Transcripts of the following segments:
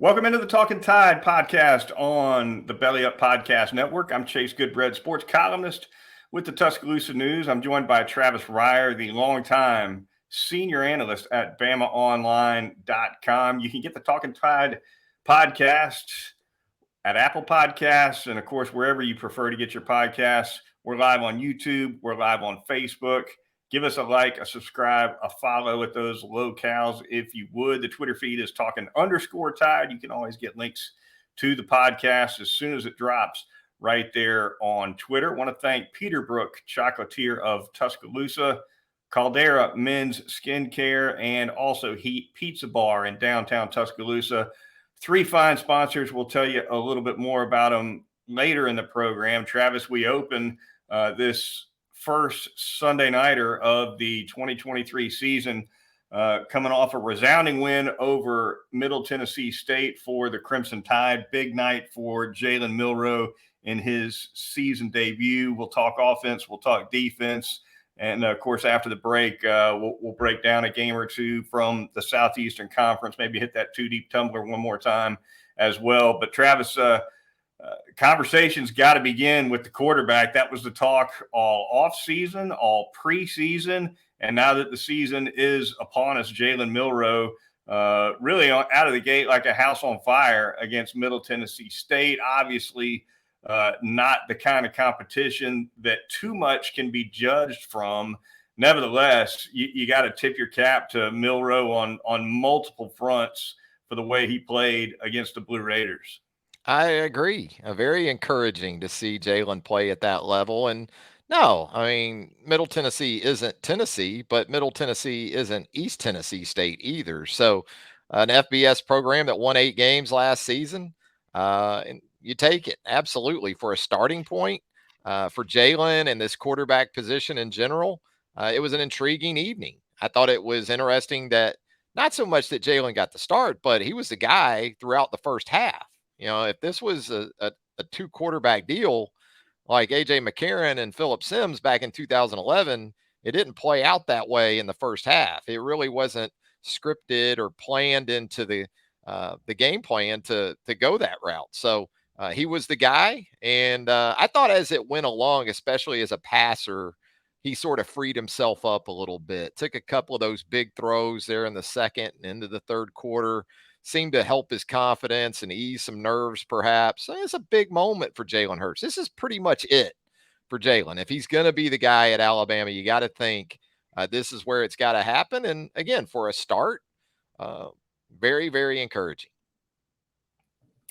Welcome into the Talkin Tide podcast on the Belly Up Podcast Network. I'm Chase Goodbread, sports columnist with the Tuscaloosa News. I'm joined by Travis Reier, the longtime senior analyst at BamaOnline.com. You can get the Talkin Tide podcast at Apple Podcasts and, of course, wherever you prefer to get your podcasts. We're live on YouTube. We're live on Facebook. Give us a like, a subscribe, a follow at those locales if you would. The Twitter feed is Talkin_Tide. You can always get links to the podcast as soon as it drops right there on Twitter. I want to thank Peterbrook Chocolatier of Tuscaloosa, Caldera Men's Skincare, and also Heat Pizza Bar in downtown Tuscaloosa. Three fine sponsors. We'll tell you a little bit more about them later in the program. Travis, we open this first Sunday nighter of the 2023 season, coming off a resounding win over Middle Tennessee State for the Crimson Tide. Big night for Jalen Milroe in his season debut. We'll talk offense, we'll talk defense, and of course after the break, we'll break down a game or two from the Southeastern Conference, maybe hit that two deep tumbler one more time as well. But Travis, conversations got to begin with the quarterback. That was the talk all off season, all preseason, and now that the season is upon us, Jalen Milroe really out of the gate like a house on fire against Middle Tennessee State. Obviously, not the kind of competition that too much can be judged from. Nevertheless, you got to tip your cap to Milroe on multiple fronts for the way he played against the Blue Raiders. I agree. Very encouraging to see Jalen play at that level. And no, I mean, Middle Tennessee isn't Tennessee, but Middle Tennessee isn't East Tennessee State either. So, an FBS program that won 8 games last season, and you take it absolutely for a starting point for Jalen and this quarterback position in general. It was an intriguing evening. I thought it was interesting that not so much that Jalen got the start, but he was the guy throughout the first half. You know, if this was a 2 quarterback deal like A.J. McCarron and Phillip Sims back in 2011, it didn't play out that way in the first half. It really wasn't scripted or planned into the game plan to go that route. So he was the guy, and I thought as it went along, especially as a passer, he sort of freed himself up a little bit. Took a couple of those big throws there in the second and into the third quarter. Seemed to help his confidence and ease some nerves, perhaps. It's a big moment for Jalen Hurts. This is pretty much it for Jalen. If he's going to be the guy at Alabama, you got to think this is where it's got to happen. And again, for a start, very, very encouraging.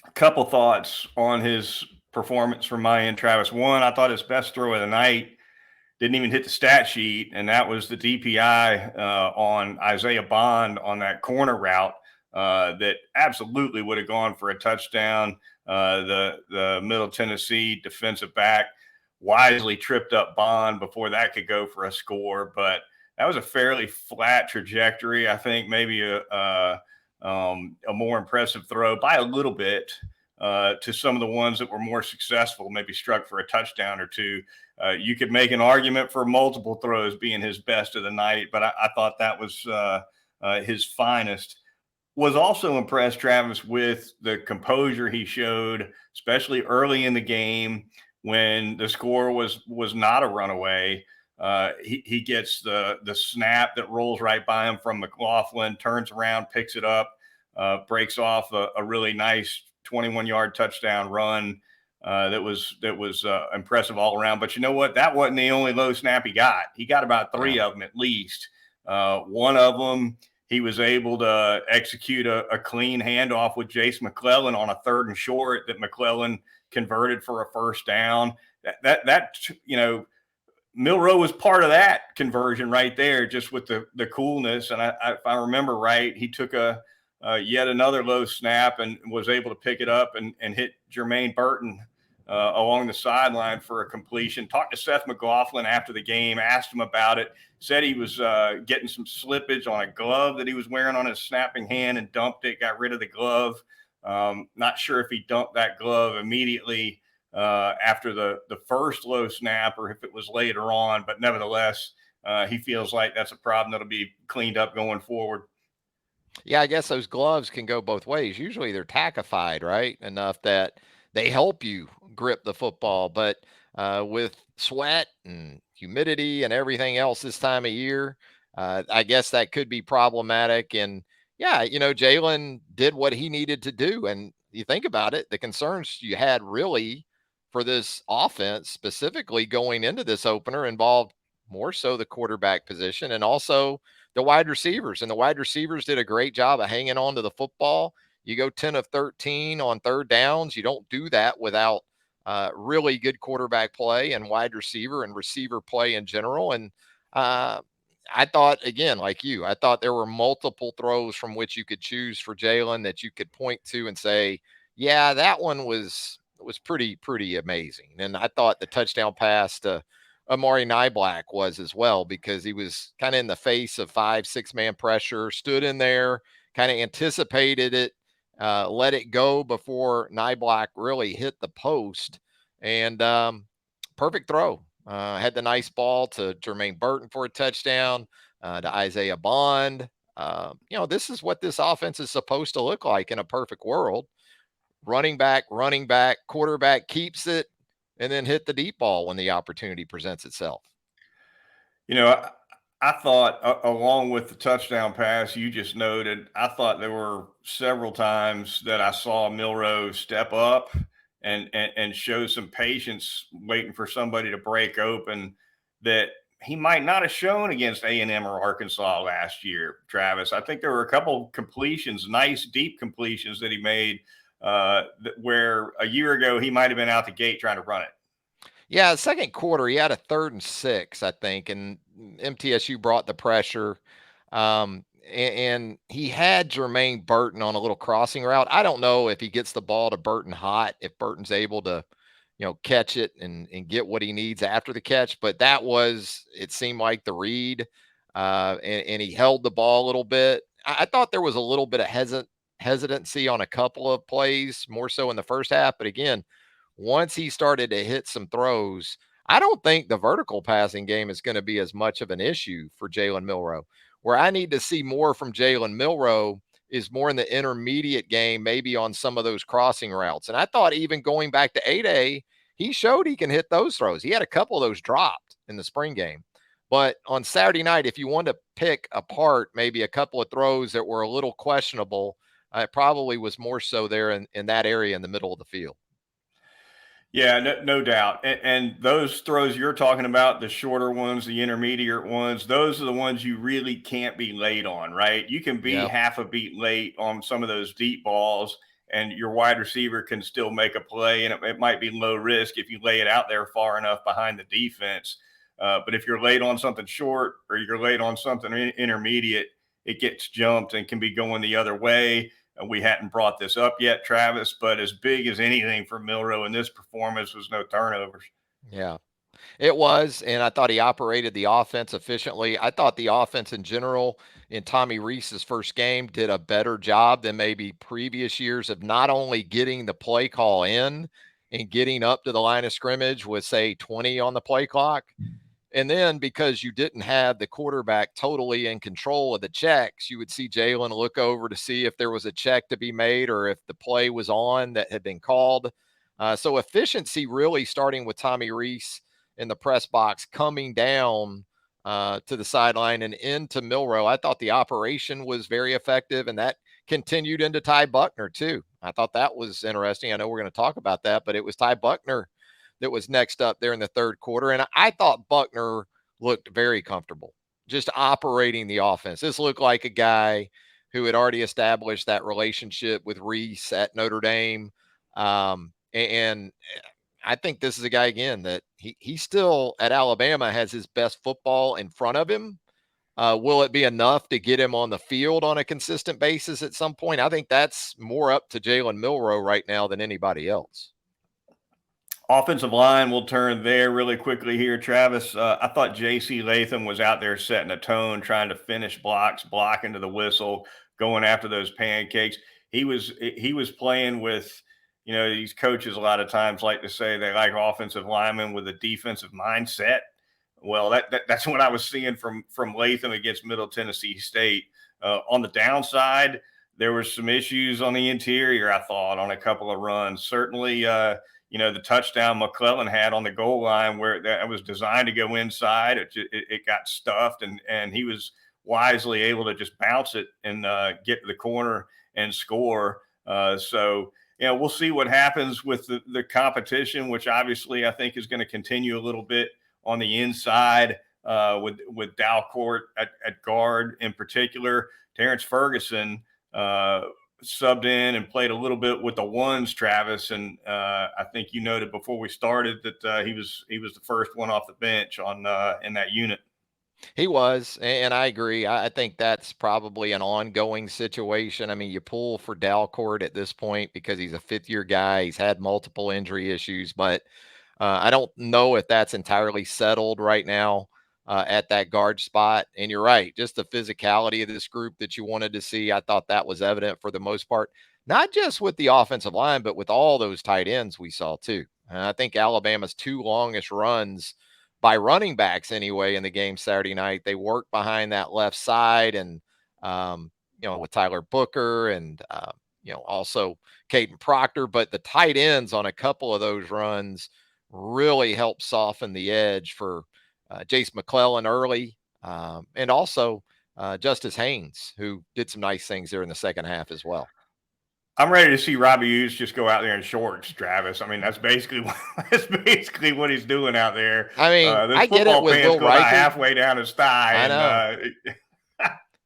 A couple thoughts on his performance from my end, Travis. One, I thought his best throw of the night didn't even hit the stat sheet, and that was the DPI on Isaiah Bond on that corner route. That absolutely would have gone for a touchdown. The Middle Tennessee defensive back wisely tripped up Bond before that could go for a score. But that was a fairly flat trajectory. I think maybe a more impressive throw by a little bit to some of the ones that were more successful, maybe struck for a touchdown or two. You could make an argument for multiple throws being his best of the night, but I thought that was his finest. Was also impressed, Travis, with the composure he showed, especially early in the game when the score was not a runaway. He gets the snap that rolls right by him from McLaughlin, turns around, picks it up, breaks off a really nice 21-yard touchdown run that was impressive all around. But you know what? That wasn't the only low snap he got. He got about 3 of them at least. One of them, he was able to execute a clean handoff with Jace McClellan on a 3rd and short that McClellan converted for a first down. That you know, Milroe was part of that conversion right there, just with the coolness. And if I remember right, he took yet another low snap and was able to pick it up and hit Jermaine Burton along the sideline for a completion. Talked to Seth McLaughlin after the game, asked him about it, said he was getting some slippage on a glove that he was wearing on his snapping hand and dumped it, got rid of the glove. Not sure if he dumped that glove immediately after the first low snap or if it was later on, but nevertheless, he feels like that's a problem that'll be cleaned up going forward. Yeah, I guess those gloves can go both ways. Usually they're tackified, right? Enough that they help you grip the football. But with sweat and humidity and everything else this time of year, I guess that could be problematic. And yeah, Jalen did what he needed to do. And you think about it, the concerns you had really for this offense, specifically going into this opener, involved more so the quarterback position and also the wide receivers. And the wide receivers did a great job of hanging on to the football. You go 10 of 13 on third downs. You don't do that without really good quarterback play and wide receiver and receiver play in general. And uh, I thought, again, like you, I thought there were multiple throws from which you could choose for Jalen that you could point to and say, yeah, that one was pretty amazing. And I thought the touchdown pass to Amari Niblack was as well, because he was kind of in the face of 5-6 man pressure, stood in there, kind of anticipated it, let it go before Niblack really hit the post, and perfect throw. Had the nice ball to Jermaine Burton for a touchdown, to Isaiah Bond. This is what this offense is supposed to look like in a perfect world. Running back, quarterback keeps it, and then hit the deep ball when the opportunity presents itself. You know, I thought, along with the touchdown pass you just noted, I thought there were several times that I saw Milroe step up and show some patience, waiting for somebody to break open that he might not have shown against A&M or Arkansas last year. Travis, I think there were a couple completions, nice deep completions that he made, where a year ago he might have been out the gate trying to run it. Yeah, second quarter, he had a 3rd and 6, I think, and MTSU brought the pressure. And he had Jermaine Burton on a little crossing route. I don't know if he gets the ball to Burton hot, if Burton's able to, catch it and get what he needs after the catch. But that was, it seemed like the read, and he held the ball a little bit. I thought there was a little bit of hesitancy on a couple of plays, more so in the first half. But again, once he started to hit some throws, I don't think the vertical passing game is going to be as much of an issue for Jalen Milroe. Where I need to see more from Jalen Milroe is more in the intermediate game, maybe on some of those crossing routes. And I thought even going back to 8A, he showed he can hit those throws. He had a couple of those dropped in the spring game. But on Saturday night, if you want to pick apart maybe a couple of throws that were a little questionable, it probably was more so there in that area in the middle of the field. Yeah, no doubt. And those throws you're talking about, the shorter ones, the intermediate ones, those are the ones you really can't be late on, right? You can be Yeah. half a beat late on some of those deep balls, and your wide receiver can still make a play. And it might be low risk if you lay it out there far enough behind the defense. But if you're late on something short or you're late on something intermediate, it gets jumped and can be going the other way. We hadn't brought this up yet, Travis, but as big as anything for Milroe in this performance was no turnovers. Yeah. It was, and I thought he operated the offense efficiently. I thought the offense in general in Tommy Rees's first game did a better job than maybe previous years of not only getting the play call in and getting up to the line of scrimmage with, say, 20 on the play clock. And then because you didn't have the quarterback totally in control of the checks, you would see Jalen look over to see if there was a check to be made or if the play was on that had been called. So efficiency really starting with Tommy Rees in the press box, coming down to the sideline and into Milroe. I thought the operation was very effective, and that continued into Ty Buckner too. I thought that was interesting. I know we're going to talk about that, but it was Ty Buckner that was next up there in the third quarter. And I thought Buckner looked very comfortable just operating the offense. This looked like a guy who had already established that relationship with Rees at Notre Dame. And I think this is a guy, again, that he still at Alabama has his best football in front of him. Will it be enough to get him on the field on a consistent basis at some point? I think that's more up to Jalen Milroe right now than anybody else. Offensive line, we'll turn there really quickly here, Travis. I thought J.C. Latham was out there setting a tone, trying to finish blocks, blocking to the whistle, going after those pancakes. He was playing with, these coaches a lot of times like to say they like offensive linemen with a defensive mindset. Well, that's what I was seeing from Latham against Middle Tennessee State. On the downside, there was some issues on the interior, I thought, on a couple of runs. Certainly, the touchdown McClellan had on the goal line where that was designed to go inside. It got stuffed, and he was wisely able to just bounce it and get to the corner and score. So we'll see what happens with the competition, which obviously I think is going to continue a little bit on the inside with Dalcourt at guard in particular. Terrence Ferguson subbed in and played a little bit with the ones, Travis, and I think you noted before we started that he was the first one off the bench on in that unit. He was, and I agree. I think that's probably an ongoing situation. I mean, you pull for Dalcourt at this point because he's a fifth-year guy. He's had multiple injury issues, but I don't know if that's entirely settled right now at that guard spot. And you're right, just the physicality of this group that you wanted to see. I thought that was evident for the most part, not just with the offensive line, but with all those tight ends we saw too. And I think Alabama's two longest runs by running backs anyway in the game Saturday night, they worked behind that left side and, with Tyler Booker and, also Caden Proctor. But the tight ends on a couple of those runs really helped soften the edge for Jace McClellan early, and also Justice Haynes, who did some nice things there in the second half as well. I'm ready to see Robbie Hughes just go out there in shorts, Travis. I mean, that's basically what he's doing out there. I mean, I get it with Will go Reichert. about halfway down his thigh. I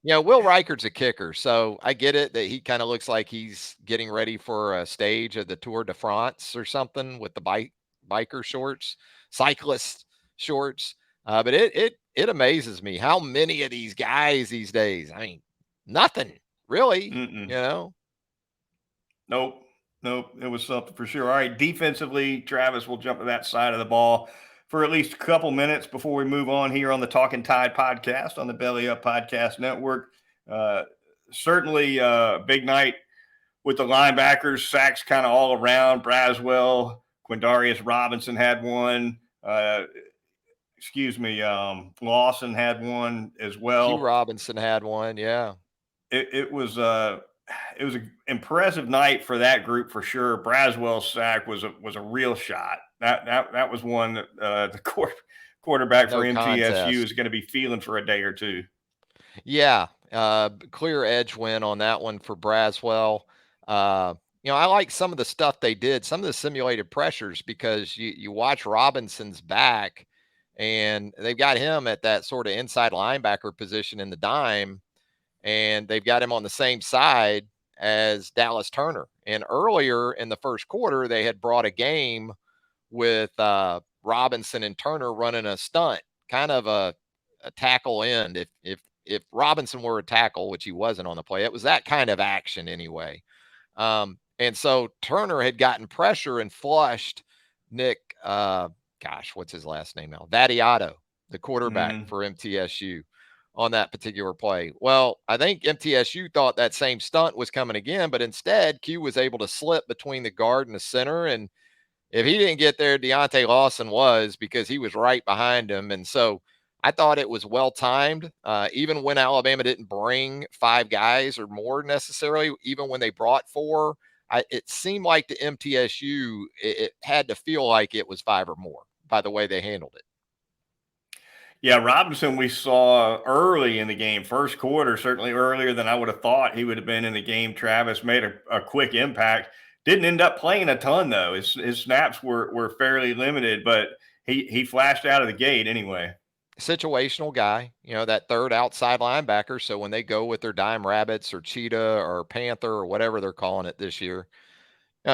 know. Will Reichert's a kicker, so I get it that he kind of looks like he's getting ready for a stage of the Tour de France or something with the biker shorts, cyclist shorts. But it amazes me how many of these guys these days. I mean, nothing really. Mm-mm. Nope. It was something for sure. All right, defensively, Travis, we'll jump to that side of the ball for at least a couple minutes before we move on here on the Talkin Tide podcast on the Belly Up Podcast Network. Certainly a big night with the linebackers, sacks kind of all around. Braswell, Quindarius Robinson had one. Lawson had one as well. Q Robinson had one, yeah. It was an impressive night for that group for sure. Braswell's sack was a real shot. That was one that the quarterback for MTSU is going to be feeling for a day or two. Yeah, clear edge win on that one for Braswell. I like some of the stuff they did, some of the simulated pressures, because you watch Robinson's back, and they've got him at that sort of inside linebacker position in the dime, and they've got him on the same side as Dallas Turner. And earlier in the first quarter, they had brought a game with Robinson and Turner running a stunt, kind of a tackle end. If Robinson were a tackle, which he wasn't on the play, it was that kind of action anyway. And so Turner had gotten pressure and flushed Nick, what's his last name now? Vattiato, the quarterback for MTSU, on that particular play. Well, I think MTSU thought that same stunt was coming again, but instead Q was able to slip between the guard and the center. And if he didn't get there, Deontay Lawson was, because he was right behind him. And so I thought it was well timed. Even when Alabama didn't bring five guys or more necessarily, even when they brought four, it seemed like to MTSU, it had to feel like it was five or more by the way they handled it. Yeah, Robinson we saw early in the game, first quarter, certainly earlier than I would have thought he would have been in the game. Travis made a quick impact. Didn't end up playing a ton, though. His snaps were fairly limited, but he flashed out of the gate anyway. Situational guy, that third outside linebacker. So when they go with their dime rabbits or cheetah or panther or whatever they're calling it this year,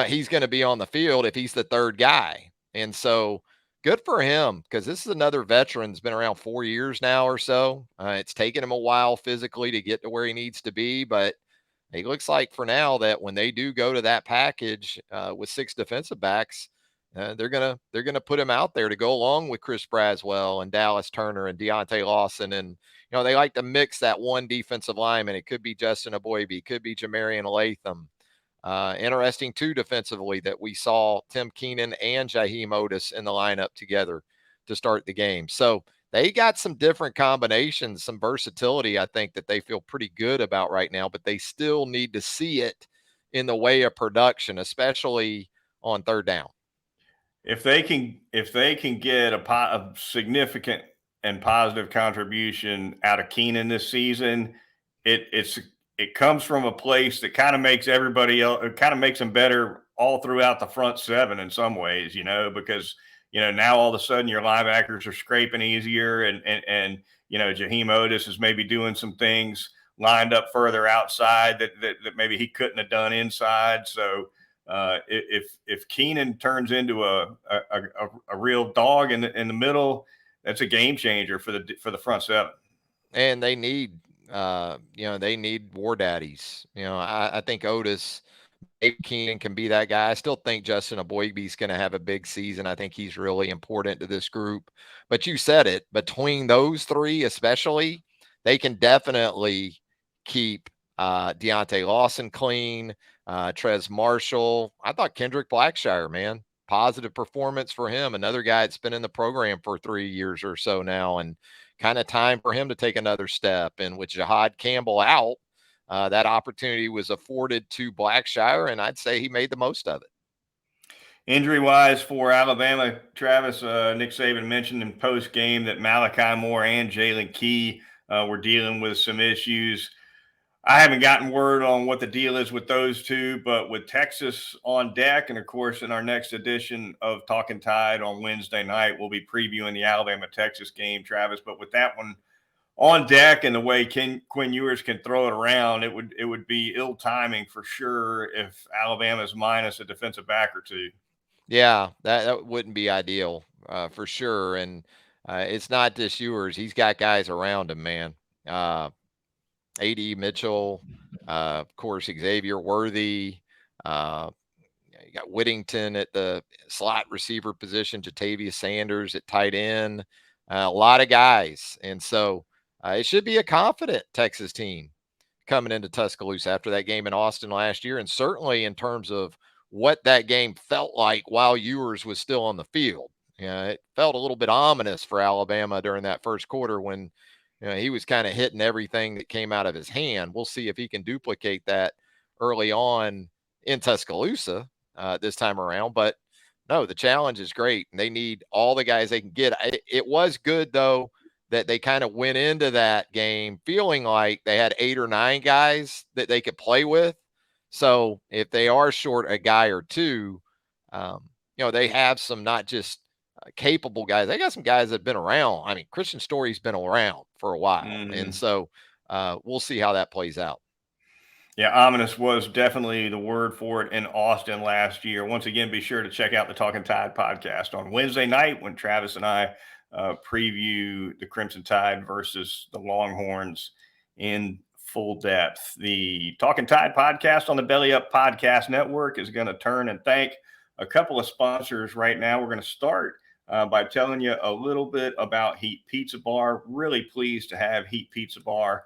he's going to be on the field if he's the third guy. And so good for him, because this is another veteran that's been around 4 years now or so. It's taken him a while physically to get to where he needs to be, but he looks like for now that when they do go to that package with six defensive backs, they're gonna put him out there to go along with Chris Braswell and Dallas Turner and Deontay Lawson. And they like to mix that one defensive lineman. It could be Justin Aboibe, it could be Jamarian Latham. Interesting too defensively that we saw Tim Keenan and Jaheim Otis in the lineup together to start the game. So they got some different combinations, some versatility, I think, that they feel pretty good about right now, but they still need to see it in the way of production, especially on third down. If they can get a significant and positive contribution out of Keenan this season, it comes from a place that kind of makes everybody else, it kind of makes them better all throughout the front seven in some ways, because now all of a sudden your linebackers are scraping easier, and Jaheim Otis is maybe doing some things lined up further outside that maybe he couldn't have done inside. So if Keenan turns into a real dog in the middle, that's a game changer for the front seven. And they need they need war daddies. I think Otis, maybe Keenan can be that guy. I still think Justin Aboigbe's going to have a big season. I think he's really important to this group. But you said it, between those three especially, they can definitely keep Deontay Lawson clean, Trez Marshall. I thought Kendrick Blackshire, man, positive performance for him. Another guy that's been in the program for 3 years or so now, and kind of time for him to take another step. And with Jahad Campbell out, that opportunity was afforded to Blackshire, and I'd say he made the most of it. Injury wise for Alabama, Travis, Nick Saban mentioned in post game that Malachi Moore and Jalen Key were dealing with some issues. I haven't gotten word on what the deal is with those two, but with Texas on deck, and of course, in our next edition of Talkin Tide on Wednesday night, we'll be previewing the Alabama-Texas game, Travis. But with that one on deck and the way Quinn Ewers can throw it around, it would be ill timing for sure if Alabama's minus a defensive back or two. Yeah, that wouldn't be ideal for sure. And it's not just Ewers; he's got guys around him, man. A.D. Mitchell, of course, Xavier Worthy. You got Whittington at the slot receiver position, Jatavius Sanders at tight end, a lot of guys. And so it should be a confident Texas team coming into Tuscaloosa after that game in Austin last year. And certainly in terms of what that game felt like while Ewers was still on the field. It felt a little bit ominous for Alabama during that first quarter when he was kind of hitting everything that came out of his hand. We'll see if he can duplicate that early on in Tuscaloosa this time around. But no, the challenge is great, and they need all the guys they can get. It was good, though, that they kind of went into that game feeling like they had 8 or 9 guys that they could play with. So if they are short a guy or two, they have some not just capable guys. They got some guys that have been around. I mean, Christian Story's been around for a while. And so we'll see how that plays out. Yeah, ominous was definitely the word for it in Austin last year. Once again, be sure to check out the Talkin Tide podcast on Wednesday night when Travis and I preview the Crimson Tide versus the Longhorns in full depth. The Talkin Tide podcast on the Belly Up Podcast Network is going to turn and thank a couple of sponsors right now. We're going to start by telling you a little bit about Heat Pizza Bar. Really pleased to have Heat Pizza Bar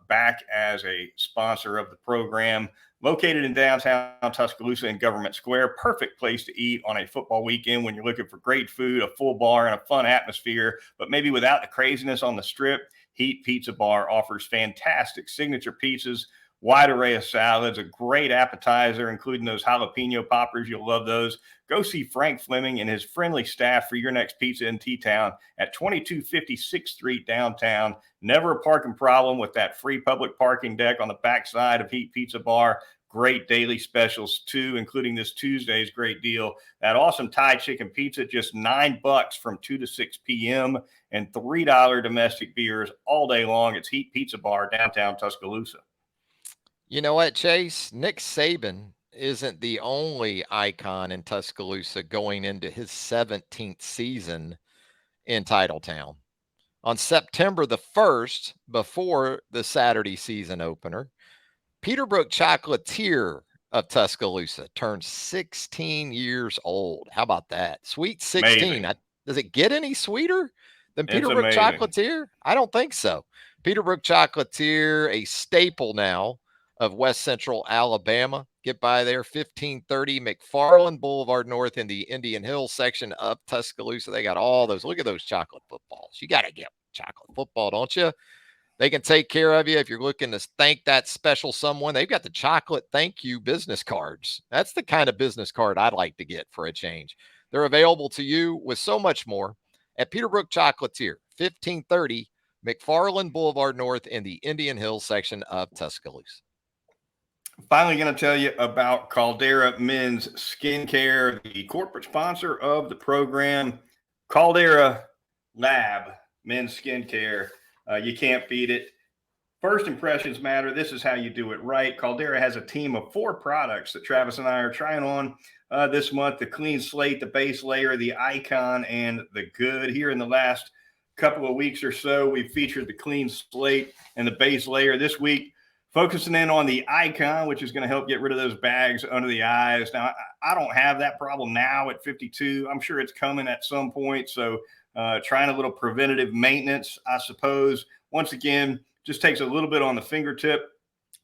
back as a sponsor of the program. Located in downtown Tuscaloosa in Government Square, perfect place to eat on a football weekend when you're looking for great food, a full bar, and a fun atmosphere, but maybe without the craziness on the strip. Heat Pizza Bar offers fantastic signature pizzas, wide array of salads, a great appetizer, including those jalapeno poppers. You'll love those. Go see Frank Fleming and his friendly staff for your next pizza in T-Town at 2250 6th Street downtown. Never a parking problem with that free public parking deck on the backside of Heat Pizza Bar. Great daily specials too, including this Tuesday's great deal. That awesome Thai chicken pizza, just $9 from 2 to 6 p.m. and $3 domestic beers all day long. It's Heat Pizza Bar, downtown Tuscaloosa. You know what, Chase? Nick Saban isn't the only icon in Tuscaloosa going into his 17th season in Titletown. On September the 1st, before the Saturday season opener, Peterbrook Chocolatier of Tuscaloosa turned 16 years old. How about that? Sweet 16. Does it get any sweeter than Peterbrook Chocolatier? I don't think so. Peterbrook Chocolatier, a staple now of West Central Alabama. get by there. 1530 McFarland Boulevard North in the Indian Hills section of Tuscaloosa. They got all those. Look at those chocolate footballs. You got to get chocolate football, don't you? They can take care of you if you're looking to thank that special someone. They've got the chocolate thank you business cards. That's the kind of business card I'd like to get for a change. They're available to you with so much more at Peterbrook Chocolatier, 1530 McFarland Boulevard North in the Indian Hills section of Tuscaloosa. Finally, going to tell you about Caldera Men's Skincare, the corporate sponsor of the program. Caldera Lab Men's Skincare. You can't beat it. First impressions matter. This is how you do it right. Caldera has a team of 4 products that Travis and I are trying on this month: the Clean Slate, the Base Layer, the Icon, and the Good. Here in the last couple of weeks or so, we've featured the Clean Slate and the Base Layer. This week, focusing in on the Icon, which is going to help get rid of those bags under the eyes. Now, I don't have that problem now at 52. I'm sure it's coming at some point. So trying a little preventative maintenance, I suppose. Once again, just takes a little bit on the fingertip.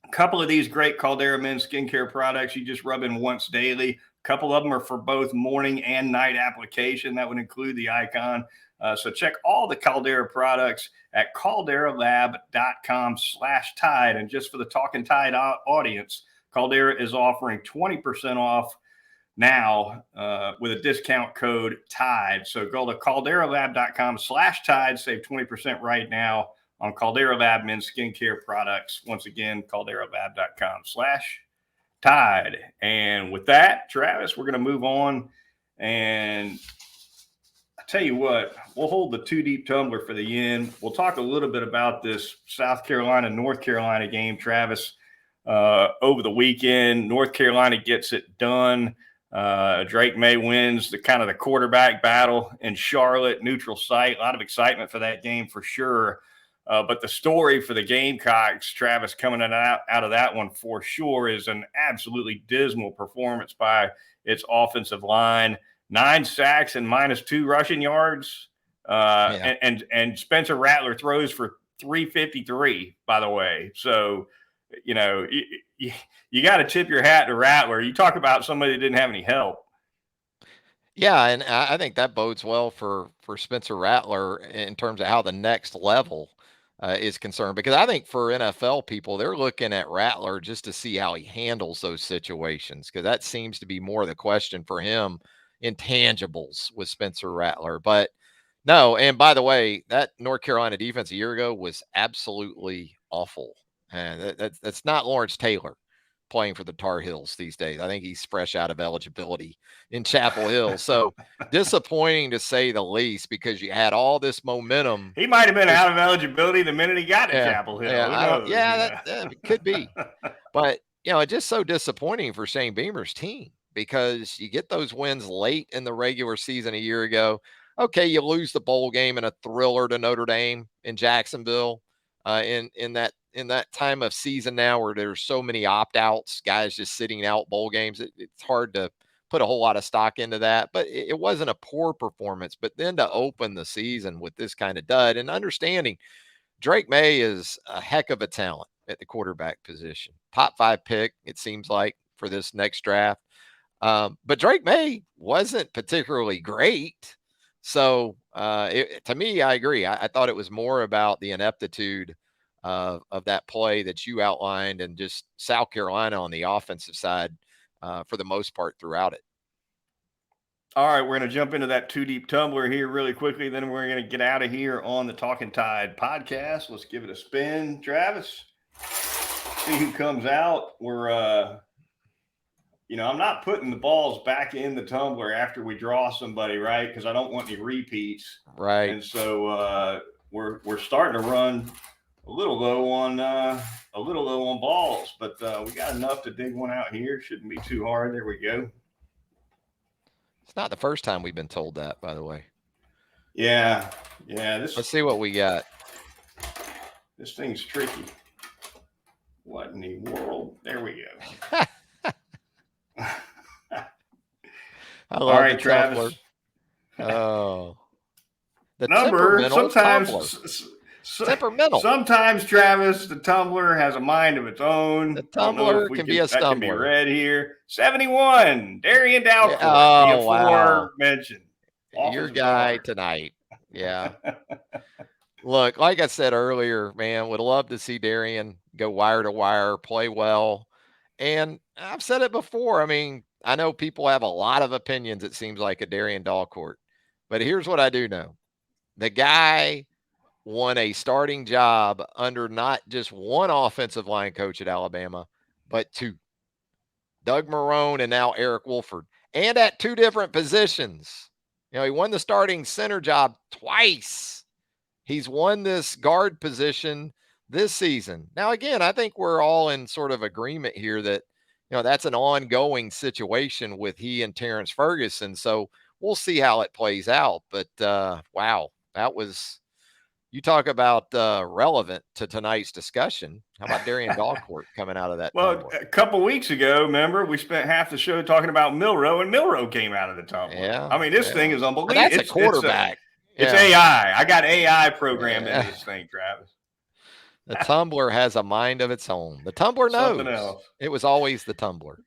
A couple of these great Caldera Men's Skincare products you just rub in once daily. A couple of them are for both morning and night application. That would include the Icon. So check all the Caldera products at calderalab.com/tide. And just for the Talkin Tide audience, Caldera is offering 20% off now with a discount code TIDE. So go to calderalab.com/tide, save 20% right now on Caldera Lab Men's Skincare products. Once again, calderalab.com/tide. And with that, Travis, we're going to move on. And I tell you what, we'll hold the 2 deep tumbler for the end. We'll talk a little bit about this South Carolina, North Carolina game, Travis, over the weekend. North Carolina gets it done. Drake May wins the kind of the quarterback battle in Charlotte, neutral site. A lot of excitement for that game for sure. But the story for the Gamecocks, Travis, coming out of that one for sure is an absolutely dismal performance by its offensive line. 9 sacks and -2 rushing yards. And Spencer Rattler throws for 353, by the way. So, you know, you got to tip your hat to Rattler. You talk about somebody that didn't have any help. Yeah, and I think that bodes well for Spencer Rattler in terms of how the next level is concerned, because I think for NFL people, they're looking at Rattler just to see how he handles those situations, because that seems to be more the question for him. Intangibles with Spencer Rattler. But no, and by the way, that North Carolina defense a year ago was absolutely awful. And that's not Lawrence Taylor playing for the Tar Heels these days. I think he's fresh out of eligibility in Chapel Hill. So disappointing to say the least, because you had all this momentum. He might have been out of eligibility the minute he got to Chapel Hill. That could be. But, you know, it's just so disappointing for Shane Beamer's team, because you get those wins late in the regular season a year ago. Okay, you lose the bowl game in a thriller to Notre Dame in Jacksonville in that time of season now where there's so many opt-outs, guys just sitting out bowl games. It's hard to put a whole lot of stock into that, but it wasn't a poor performance. But then to open the season with this kind of dud, and understanding Drake May is a heck of a talent at the quarterback position. Top 5 pick, it seems like, for this next draft. But Drake May wasn't particularly great. So to me, I agree. I thought it was more about the ineptitude of that play that you outlined, and just South Carolina on the offensive side for the most part throughout it. All right, we're going to jump into that 2 deep tumbler here really quickly. Then we're going to get out of here on the Talkin Tide podcast. Let's give it a spin, Travis. See who comes out. We're I'm not putting the balls back in the tumbler after we draw somebody, right? Because I don't want any repeats. Right. And so we're starting to run a little low on balls, but we got enough to dig one out here. Shouldn't be too hard. There we go. It's not the first time we've been told that, by the way. Yeah. Let's see what we got. This thing's tricky. What in the world? There we go. All right, Travis. Oh, the number sometimes. temperamental. Sometimes, Travis, the tumbler has a mind of its own. The I don't know if tumbler can be a that can be stumbler. read here. 71, Darian Dalcourt, the Oh, wow. aforementioned Your offensive guy guard. tonight. Yeah. Look, like I said earlier, man, would love to see Darian go wire to wire, play well. And I've said it before. I mean, I know people have a lot of opinions, it seems like, a Darian Dalcourt. But here's what I do know. The guy won a starting job under not just one offensive line coach at Alabama, but two. Doug Marrone and now Eric Wolford, and at two different positions. He won the starting center job twice. He's won this guard position this season. Now, again, I think we're all in sort of agreement here that, that's an ongoing situation with he and Terrence Ferguson. So we'll see how it plays out. But wow, you talk about relevant to tonight's discussion. How about Darian Dalcourt coming out of that tumbler? A couple weeks ago, remember, we spent half the show talking about Milroe, and Milroe came out of the tumbler. Yeah, I mean, this thing is unbelievable. That's a quarterback. It's AI. I got AI programmed into this thing, Travis. The tumbler has a mind of its own. The tumbler knows. Something else. It was always the tumbler.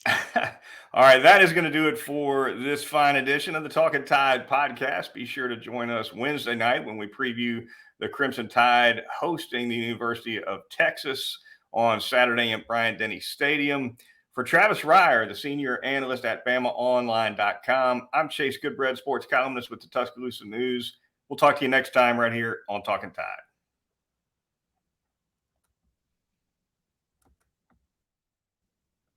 All right, that is going to do it for this fine edition of the Talkin Tide podcast. Be sure to join us Wednesday night when we preview the Crimson Tide hosting the University of Texas on Saturday at Bryant-Denny Stadium. For Travis Reier, the senior analyst at BamaOnline.com, I'm Chase Goodbread, sports columnist with the Tuscaloosa News. We'll talk to you next time right here on Talkin Tide.